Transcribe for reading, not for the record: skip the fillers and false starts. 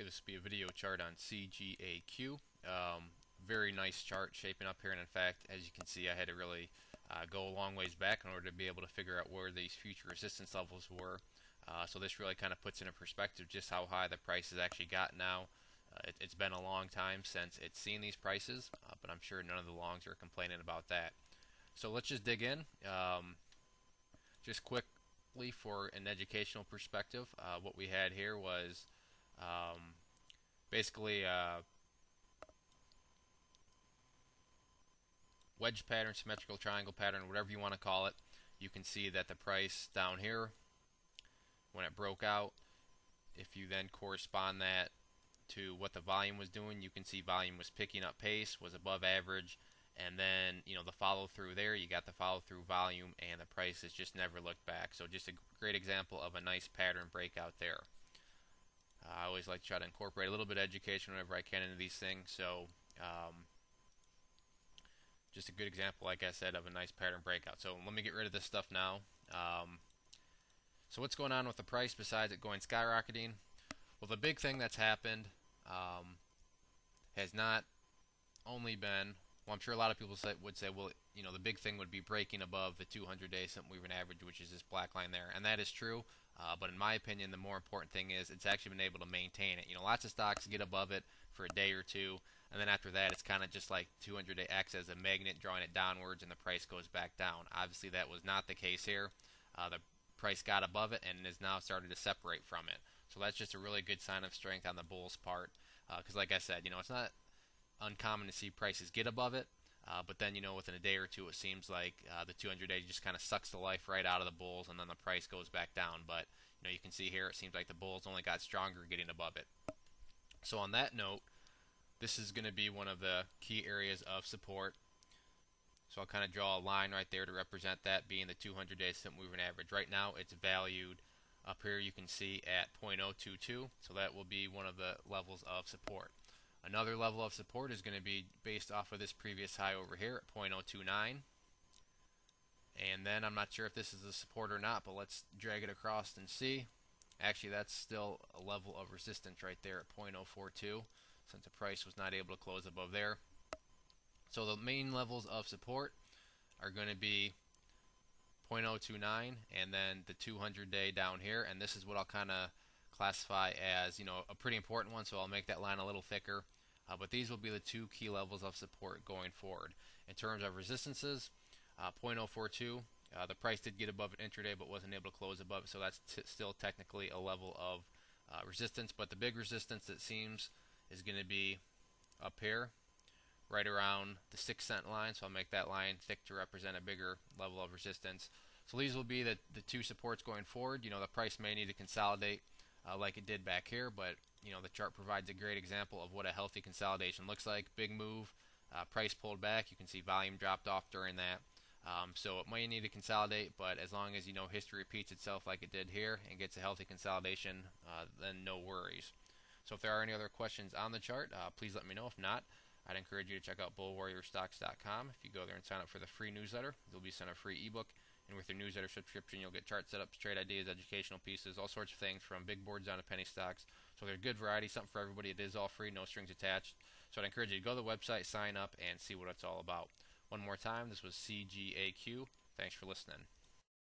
Okay, this will be a video chart on CGAQ. Very nice chart shaping up here, and in fact, as you can see, I had to really go a long ways back in order to be able to figure out where these future resistance levels were. So this really kind of puts into perspective just how high the price has actually got now. It's been a long time since it's seen these prices, but I'm sure none of the longs are complaining about that. So let's just dig in. Just quickly for an educational perspective, what we had here was basically wedge pattern, symmetrical triangle pattern, whatever you want to call it. You can see that the price down here, when it broke out, if you then correspond that to what the volume was doing, you can see volume was picking up pace, was above average, and then the follow through there, you got the follow through volume, and the price has just never looked back. So just a great example of a nice pattern breakout there. I always like to try to incorporate a little bit of education whenever I can into these things. So just a good example, like I said, of a nice pattern breakout. So let me get rid of this stuff now. So what's going on with the price besides it going skyrocketing? Well, the big thing that's happened has not only been, well, I'm sure a lot of people would say, well, the big thing would be breaking above the 200-day simple moving average, which is this black line there, and that is true. But in my opinion, the more important thing is it's actually been able to maintain it. Lots of stocks get above it for a day or two, and then after that, it's kind of just like 200-day acts as a magnet, drawing it downwards, and the price goes back down. Obviously, that was not the case here. The price got above it and is now starting to separate from it. So that's just a really good sign of strength on the bulls' part. Because, like I said, it's not uncommon to see prices get above it. But then, within a day or two, it seems like the 200-day just kind of sucks the life right out of the bulls, and then the price goes back down. But, you can see here, it seems like the bulls only got stronger getting above it. So on that note, this is going to be one of the key areas of support. So I'll kind of draw a line right there to represent that being the 200-day simple moving average. Right now, it's valued up here, you can see, at 0.022. So that will be one of the levels of support. Another level of support is going to be based off of this previous high over here at 0.029. And then I'm not sure if this is a support or not, but let's drag it across and see. Actually, that's still a level of resistance right there at 0.042, since the price was not able to close above there. So the main levels of support are going to be 0.029 and then the 200-day down here. And this is what I'll kind of classify as a pretty important one, so I'll make that line a little thicker. But these will be the two key levels of support going forward. In terms of resistances, 0.042, the price did get above it intraday but wasn't able to close above it, so that's still technically a level of resistance. But the big resistance, it seems, is going to be up here, right around the 6-cent line, so I'll make that line thick to represent a bigger level of resistance. So these will be the two supports going forward. The price may need to consolidate like it did back here, but the chart provides a great example of what a healthy consolidation looks like. Big move, price pulled back. You can see volume dropped off during that. So it might need to consolidate, but as long as history repeats itself like it did here and gets a healthy consolidation, then no worries. So if there are any other questions on the chart, please let me know. If not, I'd encourage you to check out bullwarriorstocks.com. If you go there and sign up for the free newsletter, you'll be sent a free ebook. And with your newsletter subscription, you'll get chart setups, trade ideas, educational pieces, all sorts of things, from big boards down to penny stocks. So they're a good variety, something for everybody. It is all free, no strings attached. So I'd encourage you to go to the website, sign up, and see what it's all about. One more time, this was CGAQ. Thanks for listening.